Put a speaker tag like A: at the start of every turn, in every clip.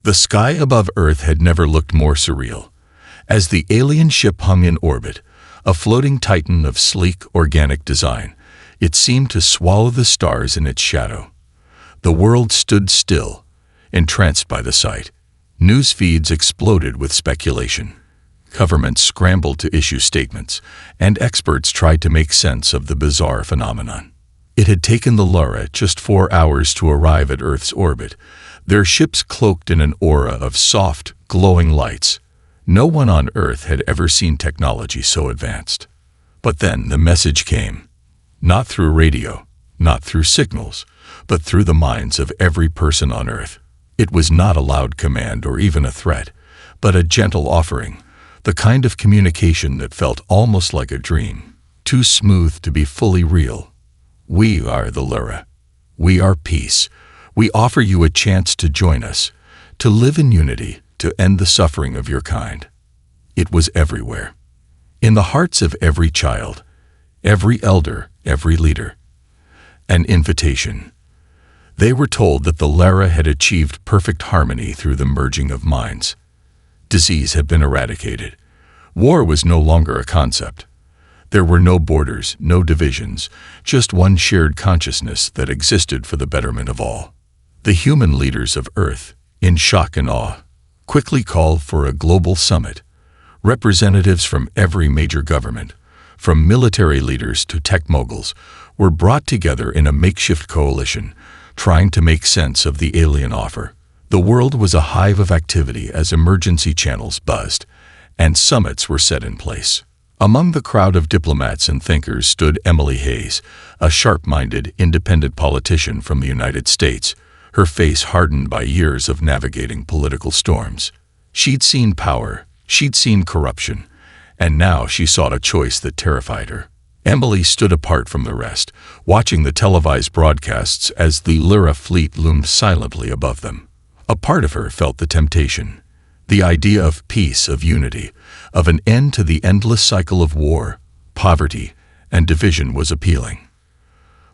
A: The sky above Earth had never looked more surreal. As the alien ship hung in orbit, a floating titan of sleek, organic design, it seemed to swallow the stars in its shadow. The world stood still, entranced by the sight. News feeds exploded with speculation. Governments scrambled to issue statements, and experts tried to make sense of the bizarre phenomenon. It had taken the Lyra just 4 hours to arrive at Earth's orbit, their ships cloaked in an aura of soft, glowing lights. No one on Earth had ever seen technology so advanced. But then the message came. Not through radio, not through signals, but through the minds of every person on Earth. It was not a loud command or even a threat, but a gentle offering, the kind of communication that felt almost like a dream, too smooth to be fully real. We are the Lyra. We are peace. We offer you a chance to join us, to live in unity, to end the suffering of your kind. It was everywhere. In the hearts of every child, every elder, every leader. An invitation. They were told that the Lyra had achieved perfect harmony through the merging of minds. Disease had been eradicated. War was no longer a concept. There were no borders, no divisions, just one shared consciousness that existed for the betterment of all. The human leaders of Earth, in shock and awe, quickly called for a global summit. Representatives from every major government, from military leaders to tech moguls, were brought together in a makeshift coalition, trying to make sense of the alien offer. The world was a hive of activity as emergency channels buzzed, and summits were set in place. Among the crowd of diplomats and thinkers stood Emily Hayes, a sharp-minded, independent politician from the United States, her face hardened by years of navigating political storms. She'd seen power, she'd seen corruption, and now she sought a choice that terrified her. Emily stood apart from the rest, watching the televised broadcasts as the Lyra fleet loomed silently above them. A part of her felt the temptation. The idea of peace, of unity, of an end to the endless cycle of war, poverty, and division was appealing.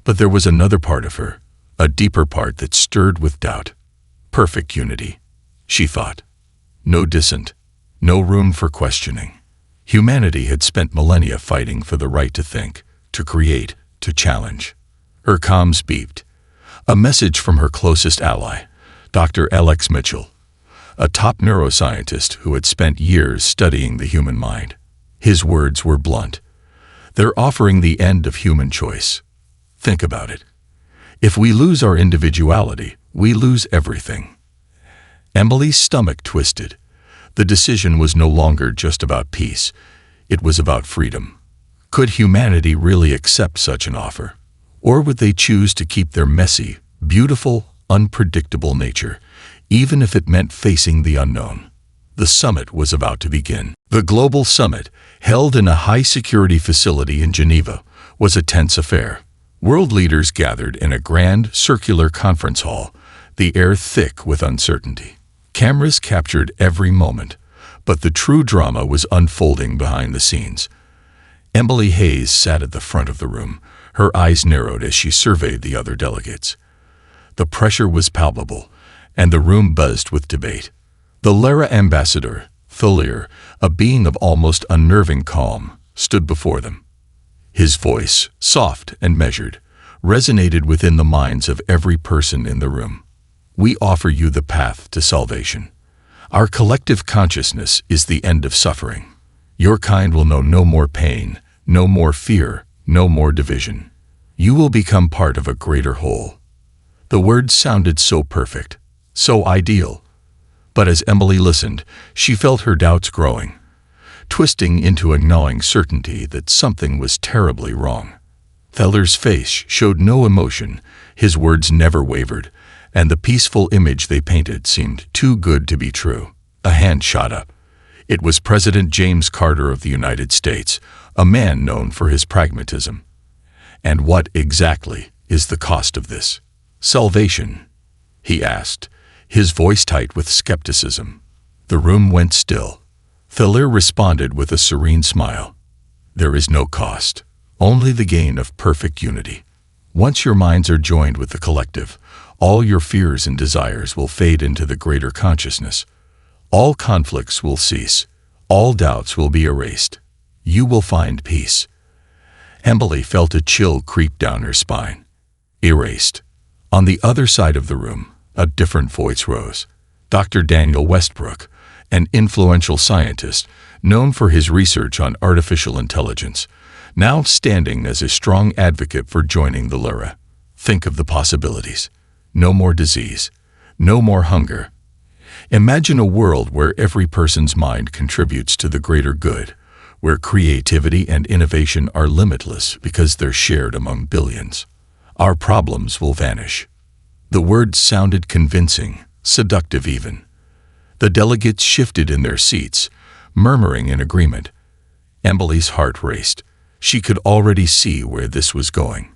A: But there was another part of her, a deeper part that stirred with doubt. Perfect unity, she thought. No dissent, no room for questioning. Humanity had spent millennia fighting for the right to think, to create, to challenge. Her comms beeped. A message from her closest ally, Dr. Alex Mitchell, a top neuroscientist who had spent years studying the human mind. His words were blunt. They're offering the end of human choice. Think about it. If we lose our individuality, we lose everything. Emily's stomach twisted. The decision was no longer just about peace. It was about freedom. Could humanity really accept such an offer? Or would they choose to keep their messy, beautiful, unpredictable nature, even if it meant facing the unknown? The summit was about to begin. The global summit, held in a high-security facility in Geneva, was a tense affair. World leaders gathered in a grand, circular conference hall, the air thick with uncertainty. Cameras captured every moment, but the true drama was unfolding behind the scenes. Emily Hayes sat at the front of the room, her eyes narrowed as she surveyed the other delegates. The pressure was palpable, and the room buzzed with debate. The Lyra ambassador, Thulir, a being of almost unnerving calm, stood before them. His voice, soft and measured, resonated within the minds of every person in the room. We offer you the path to salvation. Our collective consciousness is the end of suffering. Your kind will know no more pain, no more fear, no more division. You will become part of a greater whole. The words sounded so perfect, so ideal. But as Emily listened, she felt her doubts growing, twisting into a gnawing certainty that something was terribly wrong. Thulir's face showed no emotion, his words never wavered, and the peaceful image they painted seemed too good to be true. A hand shot up. It was President James Carter of the United States, a man known for his pragmatism. And what exactly is the cost of this? Salvation, he asked, his voice tight with skepticism. The room went still. Thulir responded with a serene smile. There is no cost, only the gain of perfect unity. Once your minds are joined with the collective, all your fears and desires will fade into the greater consciousness. All conflicts will cease. All doubts will be erased. You will find peace. Emily felt a chill creep down her spine. Erased. On the other side of the room, a different voice rose. Dr. Daniel Westbrook, an influential scientist known for his research on artificial intelligence, now standing as a strong advocate for joining the Lyra. Think of the possibilities. No more disease. No more hunger. Imagine a world where every person's mind contributes to the greater good, where creativity and innovation are limitless because they're shared among billions. Our problems will vanish. The words sounded convincing, seductive even. The delegates shifted in their seats, murmuring in agreement. Emily's heart raced. She could already see where this was going.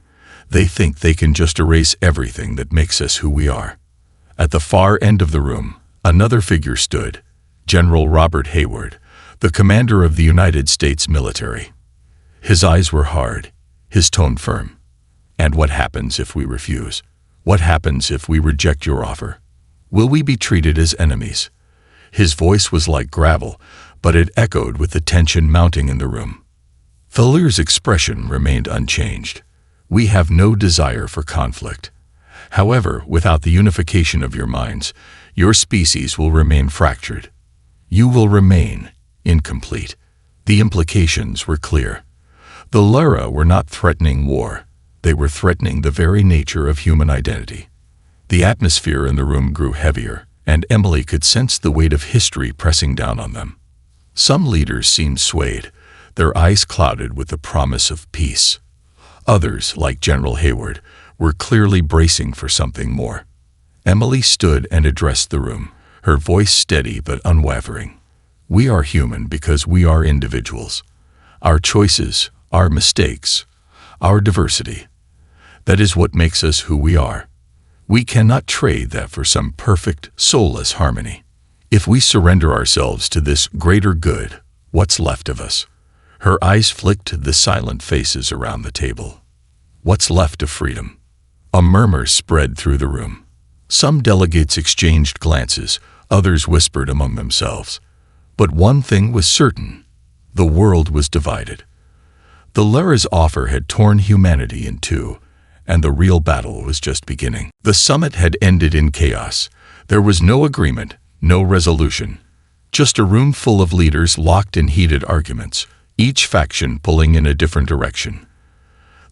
A: They think they can just erase everything that makes us who we are. At the far end of the room, another figure stood, General Robert Hayward, the commander of the United States military. His eyes were hard, his tone firm. And what happens if we refuse? What happens if we reject your offer? Will we be treated as enemies? His voice was like gravel, but it echoed with the tension mounting in the room. Thulir's expression remained unchanged. We have no desire for conflict. However, without the unification of your minds, your species will remain fractured. You will remain incomplete. The implications were clear. The Lyra were not threatening war. They were threatening the very nature of human identity. The atmosphere in the room grew heavier, and Emily could sense the weight of history pressing down on them. Some leaders seemed swayed, their eyes clouded with the promise of peace. Others, like General Hayward, were clearly bracing for something more. Emily stood and addressed the room, her voice steady but unwavering. We are human because we are individuals. Our choices, our mistakes, our diversity. That is what makes us who we are. We cannot trade that for some perfect, soulless harmony. If we surrender ourselves to this greater good, what's left of us? Her eyes flicked the silent faces around the table. What's left of freedom? A murmur spread through the room. Some delegates exchanged glances, others whispered among themselves. But one thing was certain. The world was divided. The Lyra's offer had torn humanity in two, and the real battle was just beginning. The summit had ended in chaos. There was no agreement, no resolution. Just a room full of leaders locked in heated arguments, each faction pulling in a different direction.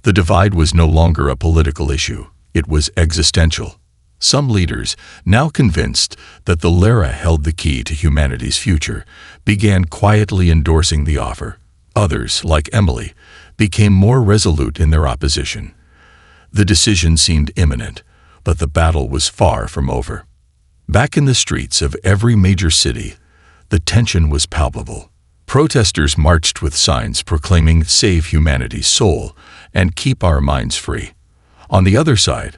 A: The divide was no longer a political issue. It was existential. Some leaders, now convinced that the Lyra held the key to humanity's future, began quietly endorsing the offer. Others, like Emily, became more resolute in their opposition. The decision seemed imminent, but the battle was far from over. Back in the streets of every major city, the tension was palpable. Protesters marched with signs proclaiming "Save humanity's soul" and "Keep our minds free." On the other side,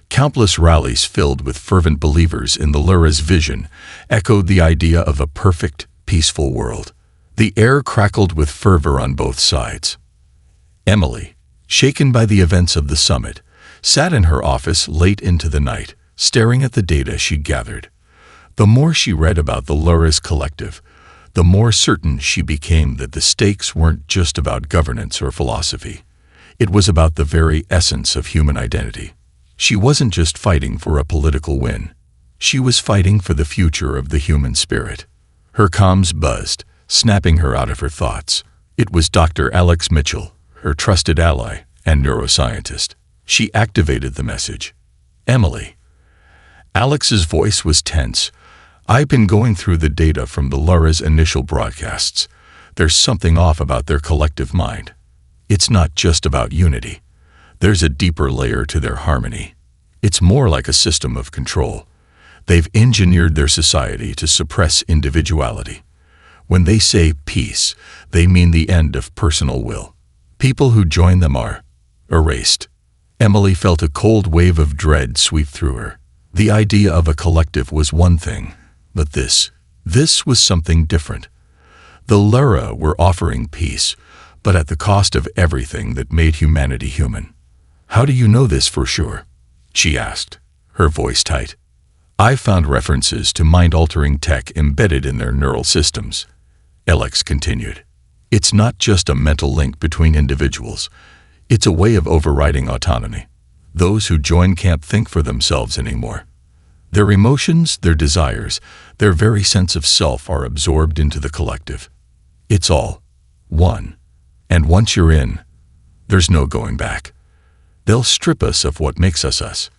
A: countless rallies filled with fervent believers in the Lyra's vision echoed the idea of a perfect, peaceful world. The air crackled with fervor on both sides. Emily, shaken by the events of the summit, sat in her office late into the night, staring at the data she'd gathered. The more she read about the Lyra's collective, the more certain she became that the stakes weren't just about governance or philosophy. It was about the very essence of human identity. She wasn't just fighting for a political win. She was fighting for the future of the human spirit. Her comms buzzed, snapping her out of her thoughts. It was Dr. Alex Mitchell, her trusted ally and neuroscientist. She activated the message. Emily. Alex's voice was tense. I've been going through the data from the Lyra's initial broadcasts. There's something off about their collective mind. It's not just about unity. There's a deeper layer to their harmony. It's more like a system of control. They've engineered their society to suppress individuality. When they say peace, they mean the end of personal will. People who join them are erased. Emily felt a cold wave of dread sweep through her. The idea of a collective was one thing, but this was something different. The Lyra were offering peace, but at the cost of everything that made humanity human. How do you know this for sure? She asked, her voice tight. "I've found references to mind-altering tech embedded in their neural systems," Alex continued. "It's not just a mental link between individuals. It's a way of overriding autonomy. Those who join can't think for themselves anymore. Their emotions, their desires, their very sense of self are absorbed into the collective. It's all one. And once you're in, there's no going back. They'll strip us of what makes us us."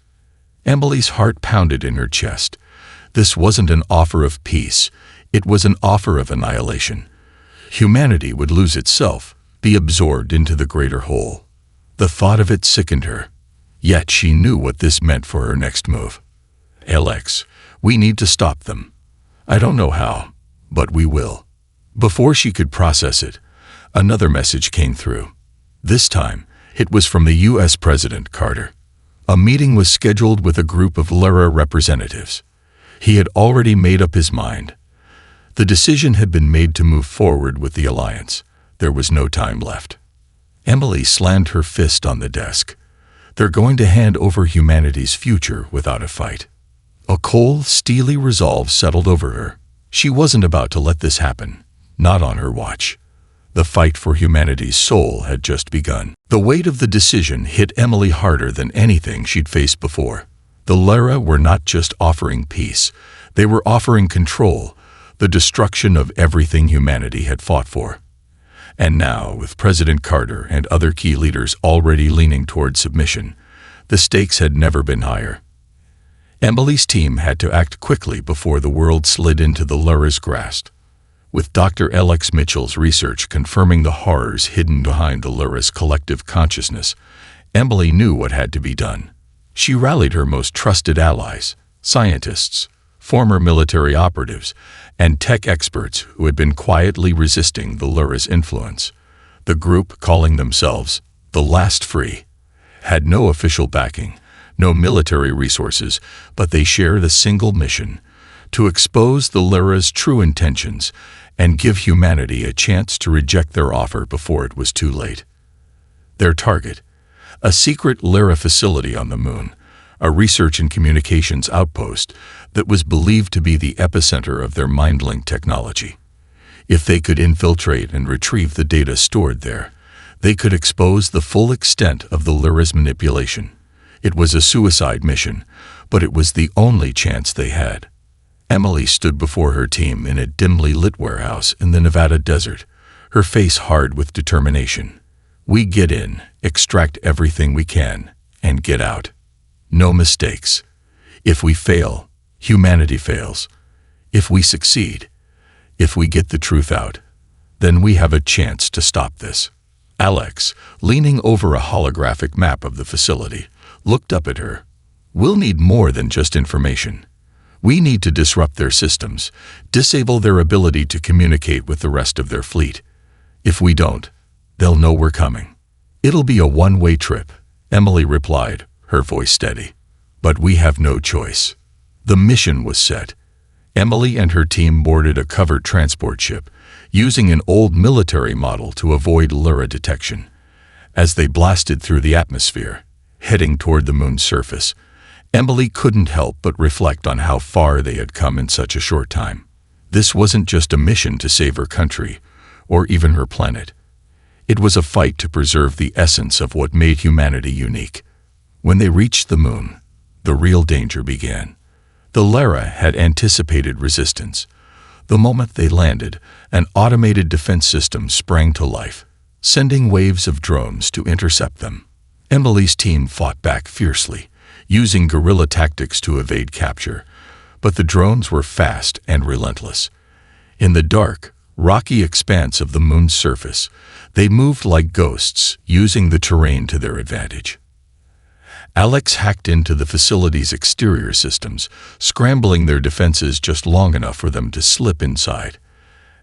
A: Emily's heart pounded in her chest. This wasn't an offer of peace. It was an offer of annihilation. Humanity would lose itself, be absorbed into the greater whole. The thought of it sickened her. Yet she knew what this meant for her next move. "Alex, we need to stop them. I don't know how, but we will." Before she could process it, another message came through. This time, it was from the U.S. President Carter. A meeting was scheduled with a group of Lyra representatives. He had already made up his mind. The decision had been made to move forward with the alliance. There was no time left. Emily slammed her fist on the desk. They're going to hand over humanity's future without a fight. A cold, steely resolve settled over her. She wasn't about to let this happen, not on her watch. The fight for humanity's soul had just begun. The weight of the decision hit Emily harder than anything she'd faced before. The Lyra were not just offering peace, they were offering control, the destruction of everything humanity had fought for. And now, with President Carter and other key leaders already leaning toward submission, the stakes had never been higher. Emily's team had to act quickly before the world slid into the Lyra's grasp. With Dr. Alex Mitchell's research confirming the horrors hidden behind the Lyra's collective consciousness, Emily knew what had to be done. She rallied her most trusted allies, scientists, former military operatives, and tech experts who had been quietly resisting the Lyra's influence. The group, calling themselves the Last Free, had no official backing, no military resources, but they shared a single mission: to expose the Lyra's true intentions and give humanity a chance to reject their offer before it was too late. Their target: a secret Lyra facility on the moon, a research and communications outpost that was believed to be the epicenter of their mind-link technology. If they could infiltrate and retrieve the data stored there, they could expose the full extent of the Lyra's manipulation. It was a suicide mission, but it was the only chance they had. Emily stood before her team in a dimly lit warehouse in the Nevada desert, her face hard with determination. "We get in, extract everything we can, and get out. No mistakes. If we fail, humanity fails. If we succeed, if we get the truth out, then we have a chance to stop this." Alex, leaning over a holographic map of the facility, looked up at her. "We'll need more than just information. We need to disrupt their systems, disable their ability to communicate with the rest of their fleet. If we don't, they'll know we're coming." "It'll be a one-way trip," Emily replied, her voice steady. "But we have no choice." The mission was set. Emily and her team boarded a covered transport ship, using an old military model to avoid Lyra detection. As they blasted through the atmosphere, heading toward the moon's surface, Emily couldn't help but reflect on how far they had come in such a short time. This wasn't just a mission to save her country, or even her planet. It was a fight to preserve the essence of what made humanity unique. When they reached the moon, the real danger began. The Lyra had anticipated resistance. The moment they landed, an automated defense system sprang to life, sending waves of drones to intercept them. Emily's team fought back fiercely, using guerrilla tactics to evade capture, but the drones were fast and relentless. In the dark, rocky expanse of the moon's surface, they moved like ghosts, using the terrain to their advantage. Alex hacked into the facility's exterior systems, scrambling their defenses just long enough for them to slip inside.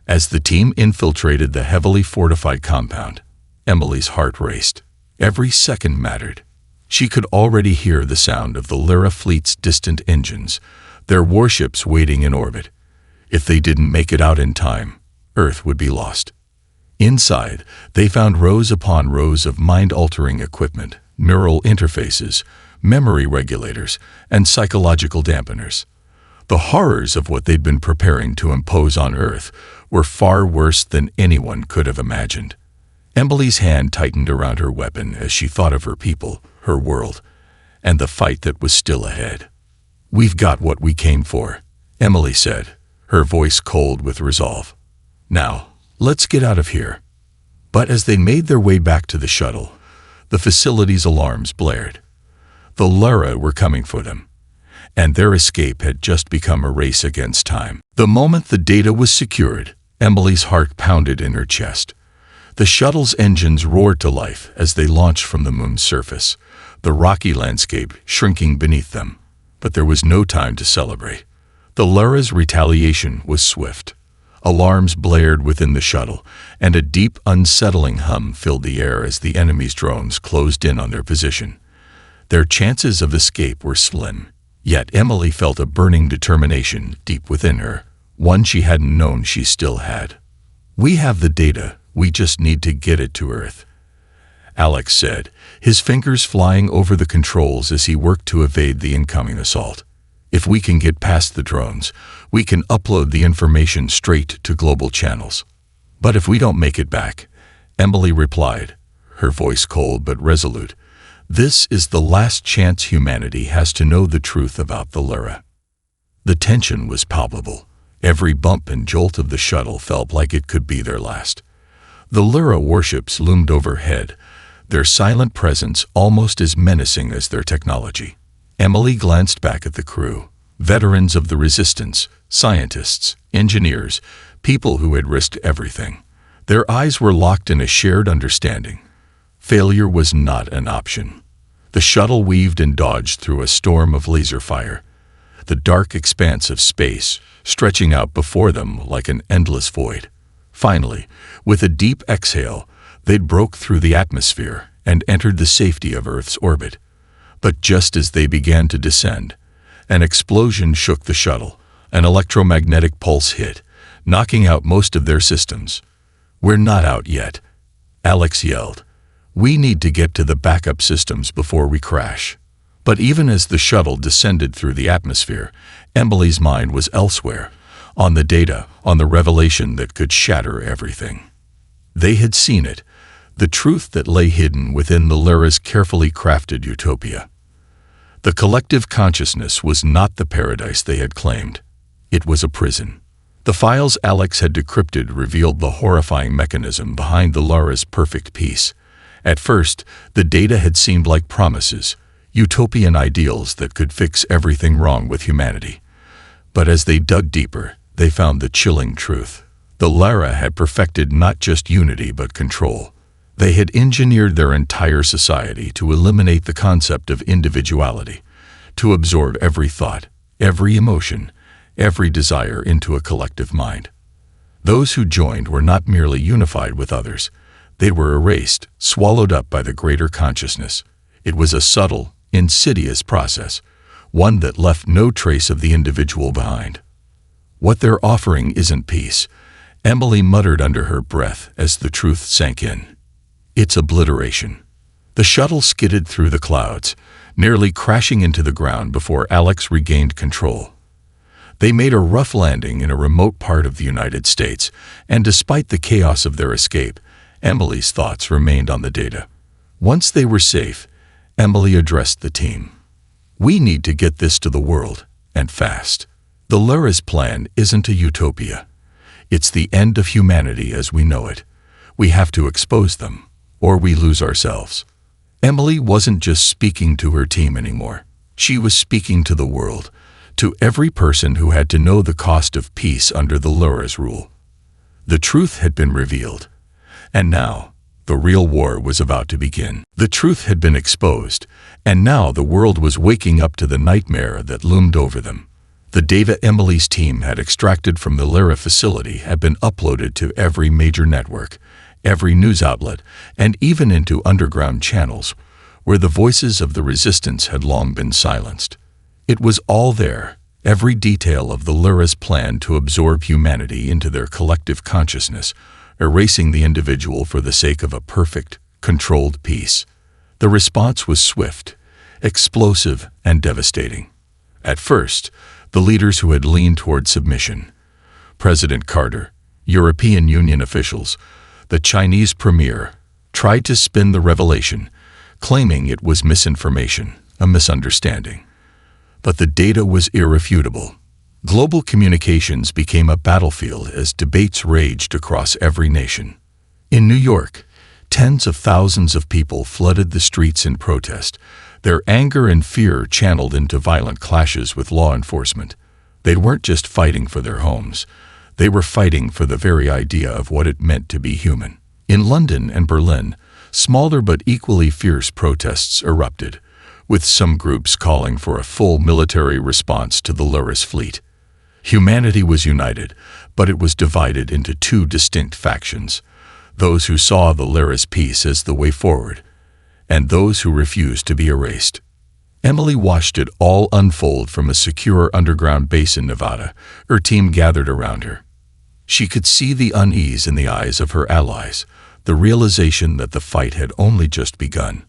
A: As the team infiltrated the heavily fortified compound, Emily's heart raced. Every second mattered. She could already hear the sound of the Lyra fleet's distant engines, their warships waiting in orbit. If they didn't make it out in time, Earth would be lost. Inside, they found rows upon rows of mind-altering equipment, neural interfaces, memory regulators, and psychological dampeners. The horrors of what they'd been preparing to impose on Earth were far worse than anyone could have imagined. Emily's hand tightened around her weapon as she thought of her people, her world, and the fight that was still ahead. "We've got what we came for," Emily said, her voice cold with resolve. "Now, let's get out of here." But as they made their way back to the shuttle, the facility's alarms blared. The Lyra were coming for them, and their escape had just become a race against time. The moment the data was secured, Emily's heart pounded in her chest. The shuttle's engines roared to life as they launched from the moon's surface, the rocky landscape shrinking beneath them. But there was no time to celebrate. The Lyra's retaliation was swift. Alarms blared within the shuttle, and a deep, unsettling hum filled the air as the enemy's drones closed in on their position. Their chances of escape were slim, yet Emily felt a burning determination deep within her, one she hadn't known she still had. "We have the data, we just need to get it to Earth," Alex said, his fingers flying over the controls as he worked to evade the incoming assault. "If we can get past the drones, we can upload the information straight to global channels. But if we don't make it back," Emily replied, her voice cold but resolute, "this is the last chance humanity has to know the truth about the Lyra." The tension was palpable. Every bump and jolt of the shuttle felt like it could be their last. The Lyra warships loomed overhead, their silent presence almost as menacing as their technology. Emily glanced back at the crew, veterans of the Resistance, scientists, engineers, people who had risked everything. Their eyes were locked in a shared understanding. Failure was not an option. The shuttle weaved and dodged through a storm of laser fire, the dark expanse of space stretching out before them like an endless void. Finally, with a deep exhale, they broke through the atmosphere and entered the safety of Earth's orbit. But just as they began to descend, an explosion shook the shuttle. An electromagnetic pulse hit, knocking out most of their systems. "We're not out yet," Alex yelled. "We need to get to the backup systems before we crash." But even as the shuttle descended through the atmosphere, Emily's mind was elsewhere, on the data, on the revelation that could shatter everything. They had seen it, the truth that lay hidden within the Lyra's carefully crafted utopia. The collective consciousness was not the paradise they had claimed. It was a prison. The files Alex had decrypted revealed the horrifying mechanism behind the Lyra's perfect peace. At first, the data had seemed like promises, utopian ideals that could fix everything wrong with humanity. But as they dug deeper, they found the chilling truth. The Lyra had perfected not just unity but control. They had engineered their entire society to eliminate the concept of individuality, to absorb every thought, every emotion, every desire into a collective mind. Those who joined were not merely unified with others. They were erased, swallowed up by the greater consciousness. It was a subtle, insidious process, one that left no trace of the individual behind. "What they're offering isn't peace," Emily muttered under her breath as the truth sank in. "It's obliteration." The shuttle skidded through the clouds, nearly crashing into the ground before Alex regained control. They made a rough landing in a remote part of the United States, and despite the chaos of their escape, Emily's thoughts remained on the data. Once they were safe, Emily addressed the team. "We need to get this to the world, and fast. The Lyra's plan isn't a utopia. It's the end of humanity as we know it. We have to expose them, or we lose ourselves." Emily wasn't just speaking to her team anymore. She was speaking to the world, to every person who had to know the cost of peace under the Lyra's rule. The truth had been revealed, and now the real war was about to begin. The truth had been exposed, and now the world was waking up to the nightmare that loomed over them. The data Emily's team had extracted from the Lyra facility had been uploaded to every major network, every news outlet, and even into underground channels, where the voices of the resistance had long been silenced. It was all there, every detail of the Lyra's plan to absorb humanity into their collective consciousness, erasing the individual for the sake of a perfect, controlled peace. The response was swift. explosive, and devastating. At first, the leaders who had leaned toward submission, President Carter, European Union officials, the Chinese premier, tried to spin the revelation, claiming it was misinformation, a misunderstanding. But the data was irrefutable. Global communications became a battlefield as debates raged across every nation. In New York, tens of thousands of people flooded the streets in protest, their anger and fear channeled into violent clashes with law enforcement. They weren't just fighting for their homes. They were fighting for the very idea of what it meant to be human. In London and Berlin, smaller but equally fierce protests erupted, with some groups calling for a full military response to the Lyris fleet. Humanity was united, but it was divided into two distinct factions: those who saw the Lyris peace as the way forward, and those who refused to be erased. Emily watched it all unfold from a secure underground base in Nevada. Her team gathered around her. She could see the unease in the eyes of her allies, the realization that the fight had only just begun.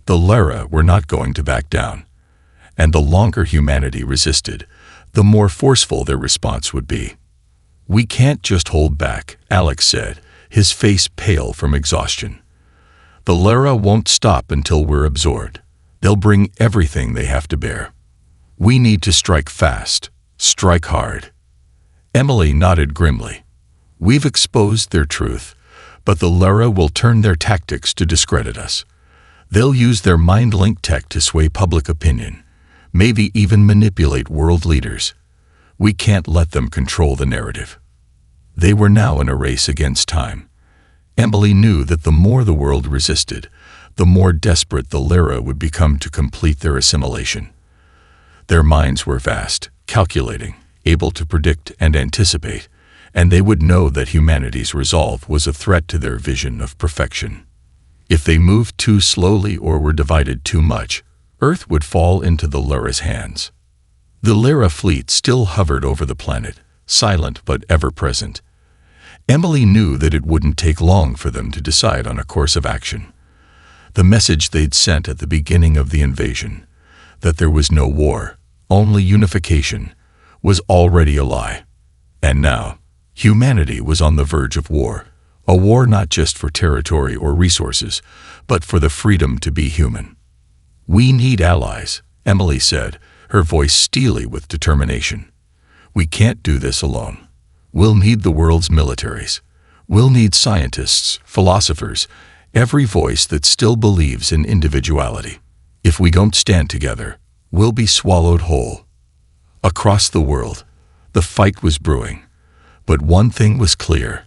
A: The Lyra were not going to back down, and the longer humanity resisted, the more forceful their response would be. "We can't just hold back," Alex said, his face pale from exhaustion. "The Lyra won't stop until we're absorbed. They'll bring everything they have to bear. We need to strike fast, strike hard." Emily nodded grimly. "We've exposed their truth, but the Lyra will turn their tactics to discredit us. They'll use their mind-link tech to sway public opinion, maybe even manipulate world leaders. We can't let them control the narrative." They were now in a race against time. Emily knew that the more the world resisted, the more desperate the Lyra would become to complete their assimilation. Their minds were vast, calculating, able to predict and anticipate, and they would know that humanity's resolve was a threat to their vision of perfection. If they moved too slowly or were divided too much, Earth would fall into the Lyra's hands. The Lyra fleet still hovered over the planet, silent but ever-present. Emily knew that it wouldn't take long for them to decide on a course of action. The message they'd sent at the beginning of the invasion, that there was no war, only unification, was already a lie. And now, humanity was on the verge of war, a war not just for territory or resources, but for the freedom to be human. "We need allies," Emily said, her voice steely with determination. "We can't do this alone. We'll need the world's militaries. We'll need scientists, philosophers, every voice that still believes in individuality. If we don't stand together, we'll be swallowed whole." Across the world, the fight was brewing. But one thing was clear.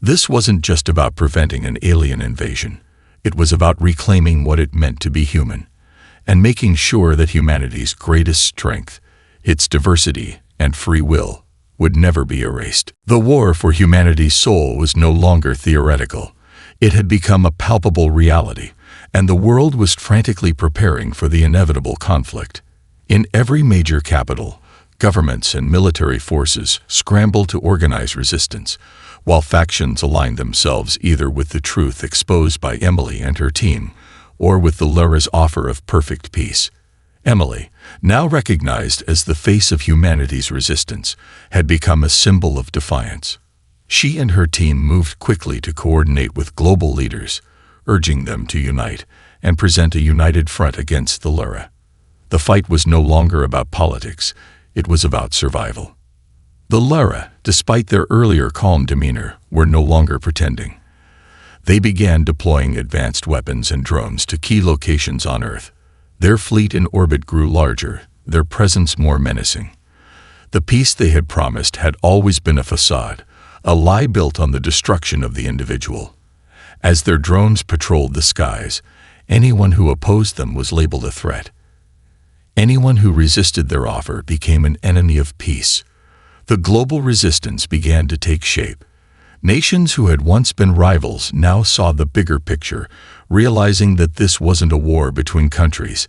A: This wasn't just about preventing an alien invasion. It was about reclaiming what it meant to be human, and making sure that humanity's greatest strength, its diversity and free will, would never be erased. The war for humanity's soul was no longer theoretical. It had become a palpable reality, and the world was frantically preparing for the inevitable conflict. In every major capital, governments and military forces scrambled to organize resistance, while factions aligned themselves either with the truth exposed by Emily and her team, or with the Lyra's offer of perfect peace. Emily, now recognized as the face of humanity's resistance, had become a symbol of defiance. She and her team moved quickly to coordinate with global leaders, urging them to unite and present a united front against the Lyra. The fight was no longer about politics, it was about survival. The Lyra, despite their earlier calm demeanor, were no longer pretending. They began deploying advanced weapons and drones to key locations on Earth. Their fleet in orbit grew larger, their presence more menacing. The peace they had promised had always been a facade, a lie built on the destruction of the individual. As their drones patrolled the skies, anyone who opposed them was labeled a threat. Anyone who resisted their offer became an enemy of peace. The global resistance began to take shape. Nations who had once been rivals now saw the bigger picture, realizing that this wasn't a war between countries.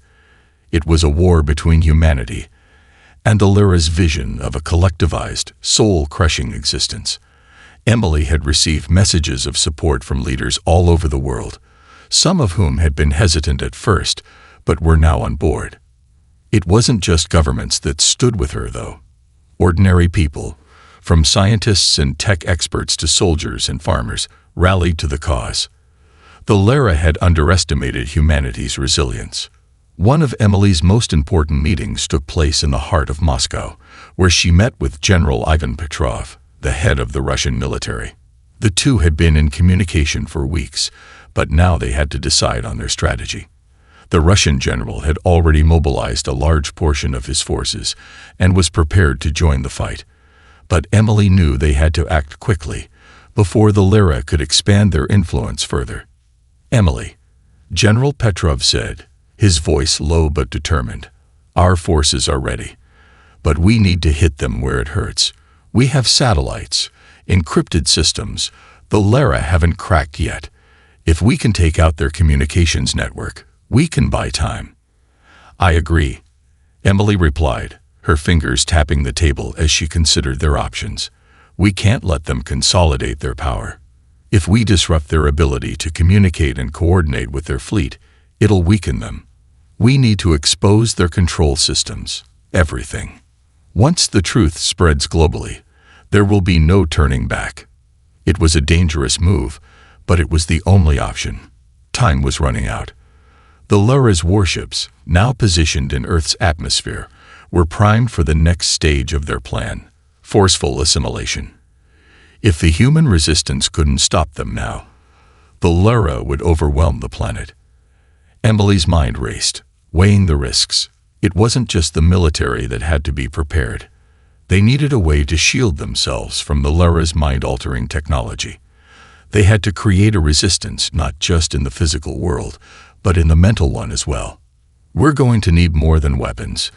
A: It was a war between humanity and the Lyra's vision of a collectivized, soul-crushing existence. Emily had received messages of support from leaders all over the world, some of whom had been hesitant at first, but were now on board. It wasn't just governments that stood with her, though. Ordinary people, from scientists and tech experts to soldiers and farmers, rallied to the cause. The Lara had underestimated humanity's resilience. One of Emily's most important meetings took place in the heart of Moscow, where she met with General Ivan Petrov, the head of the Russian military. The two had been in communication for weeks, but now they had to decide on their strategy. The Russian general had already mobilized a large portion of his forces and was prepared to join the fight. But Emily knew they had to act quickly before the Lara could expand their influence further. "Emily," General Petrov said, his voice low but determined, "our forces are ready, but we need to hit them where it hurts. We have satellites, encrypted systems the Lara haven't cracked yet. If we can take out their communications network, we can buy time." "I agree," Emily replied, her fingers tapping the table as she considered their options. "We can't let them consolidate their power. If we disrupt their ability to communicate and coordinate with their fleet, it'll weaken them. We need to expose their control systems, everything. Once the truth spreads globally, there will be no turning back." It was a dangerous move, but it was the only option. Time was running out. The Lara's warships, now positioned in Earth's atmosphere, were primed for the next stage of their plan, forceful assimilation. If the human resistance couldn't stop them now, the Lara would overwhelm the planet. Emily's mind raced, weighing the risks. It wasn't just the military that had to be prepared. They needed a way to shield themselves from the Lara's mind-altering technology. They had to create a resistance not just in the physical world, but in the mental one as well. "We're going to need more than weapons,"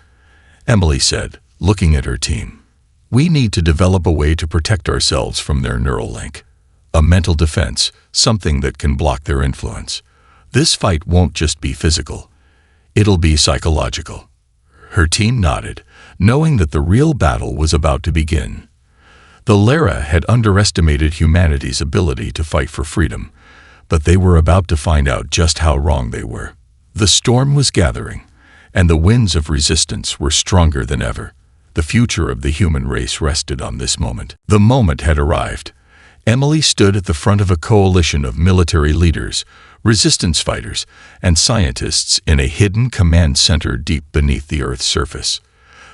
A: Emily said, looking at her team. "We need to develop a way to protect ourselves from their neural link. A mental defense, something that can block their influence. This fight won't just be physical. It'll be psychological." Her team nodded, knowing that the real battle was about to begin. The Lara had underestimated humanity's ability to fight for freedom, but they were about to find out just how wrong they were. The storm was gathering, and the winds of resistance were stronger than ever. The future of the human race rested on this moment. The moment had arrived. Emily stood at the front of a coalition of military leaders, resistance fighters, and scientists in a hidden command center deep beneath the Earth's surface.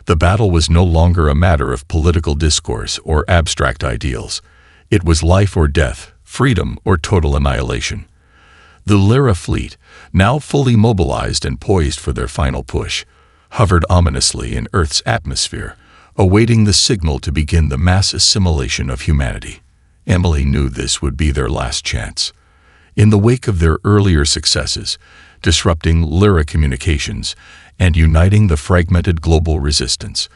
A: The battle was no longer a matter of political discourse or abstract ideals. It was life or death, freedom or total annihilation. The Lara fleet, now fully mobilized and poised for their final push, hovered ominously in Earth's atmosphere, awaiting the signal to begin the mass assimilation of humanity. Emily knew this would be their last chance. In the wake of their earlier successes, disrupting Lara communications and uniting the fragmented global resistance,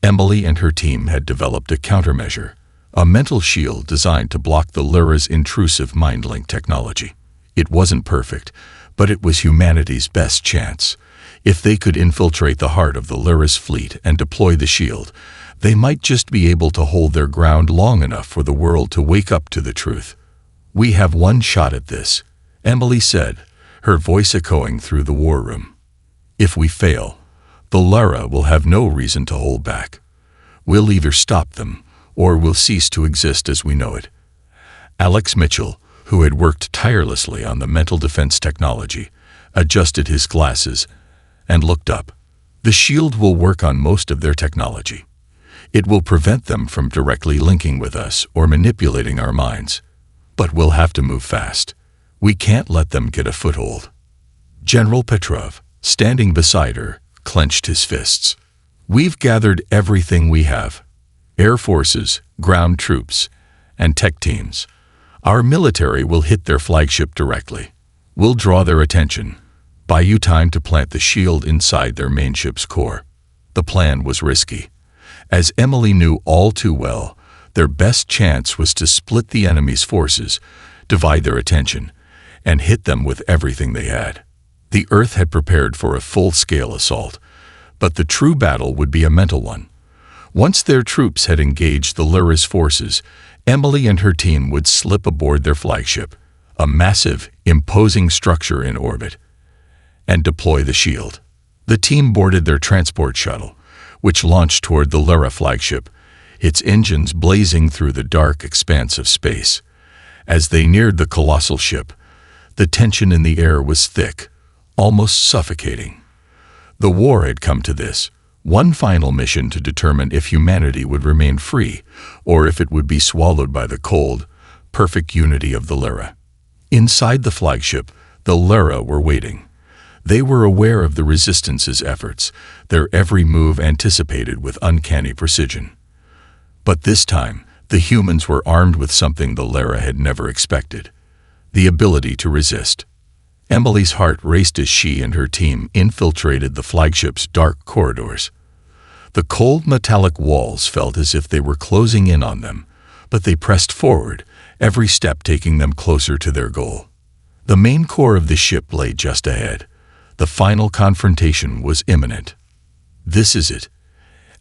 A: Emily and her team had developed a countermeasure, a mental shield designed to block the Lara's intrusive mind-link technology. It wasn't perfect, but it was humanity's best chance. If they could infiltrate the heart of the Lara's fleet and deploy the shield, they might just be able to hold their ground long enough for the world to wake up to the truth. "We have one shot at this," Emily said, her voice echoing through the war room. "If we fail, the Lara will have no reason to hold back. We'll either stop them, or we'll cease to exist as we know it." Alex Mitchell, who had worked tirelessly on the mental defense technology, adjusted his glasses and looked up. "The shield will work on most of their technology. It will prevent them from directly linking with us or manipulating our minds. But we'll have to move fast. We can't let them get a foothold." General Petrov, standing beside her, clenched his fists. "We've gathered everything we have. Air forces, ground troops, and tech teams. Our military will hit their flagship directly. We'll draw their attention, buy you time to plant the shield inside their main ship's core." The plan was risky. As Emily knew all too well, their best chance was to split the enemy's forces, divide their attention, and hit them with everything they had. The Earth had prepared for a full-scale assault, but the true battle would be a mental one. Once their troops had engaged the Lara's forces, Emily and her team would slip aboard their flagship, a massive, imposing structure in orbit. and deploy the shield. The team boarded their transport shuttle, which launched toward the Lyra flagship, its engines blazing through the dark expanse of space. As they neared the colossal ship, the tension in the air was thick, almost suffocating. The war had come to this, one final mission to determine if humanity would remain free or if it would be swallowed by the cold, perfect unity of the Lyra. Inside the flagship, the Lyra were waiting. They were aware of the Resistance's efforts, their every move anticipated with uncanny precision. But this time, the humans were armed with something the Lyra had never expected: the ability to resist. Emily's heart raced as she and her team infiltrated the flagship's dark corridors. The cold metallic walls felt as if they were closing in on them, but they pressed forward, every step taking them closer to their goal. The main core of the ship lay just ahead. The final confrontation was imminent. "This is it,"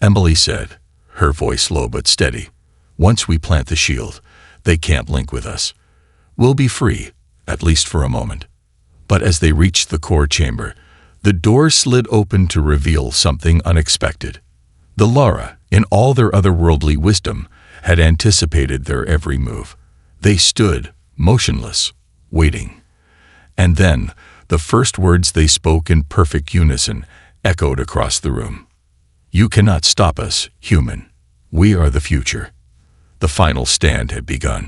A: Emily said, her voice low but steady. "Once we plant the shield, they can't link with us. We'll be free, at least for a moment." But as they reached the core chamber, the door slid open to reveal something unexpected. The Lyra, in all their otherworldly wisdom, had anticipated their every move. They stood, motionless, waiting. And then, the first words they spoke in perfect unison echoed across the room. "You cannot stop us, human. We are the future." The final stand had begun.